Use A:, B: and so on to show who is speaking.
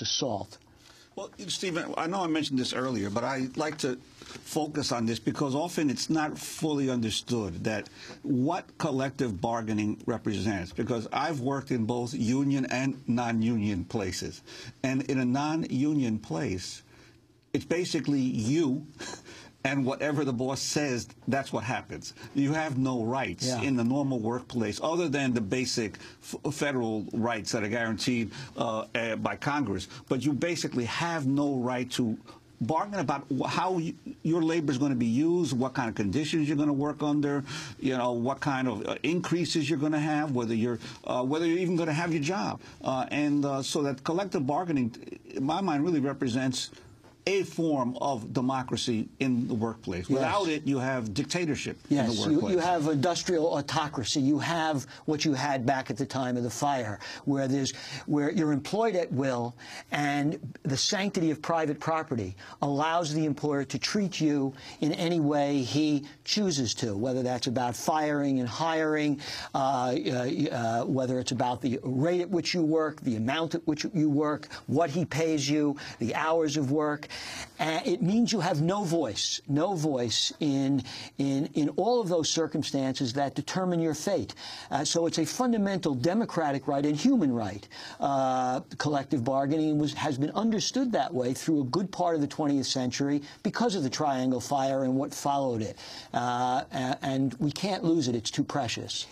A: assault.
B: Well, Stephen, I know I mentioned this earlier, but I like to focus on this because often it's not fully understood that what collective bargaining represents. Because I've worked in both union and non-union places. And in a non-union place, it's basically you and whatever the boss says, that's what happens. You have no rights in the normal workplace other than the basic federal rights that are guaranteed by Congress. But you basically have no right to bargain about how your labor is going to be used, what kind of conditions you're going to work under, you know, what kind of increases you're going to have, whether you're even going to have your job. So that collective bargaining, in my mind, really represents a form of democracy in the workplace. Without it, you have dictatorship in the workplace.
A: You have industrial autocracy. You have what you had back at the time of the fire, where you're employed at will, and the sanctity of private property allows the employer to treat you in any way he chooses to, whether that's about firing and hiring, whether it's about the rate at which you work, the amount at which you work, what he pays you, the hours of work. It means you have no voice in all of those circumstances that determine your fate. So it's a fundamental democratic right and human right. Collective bargaining has been understood that way through a good part of the 20th century because of the Triangle Fire and what followed it. And we can't lose it. It's too precious.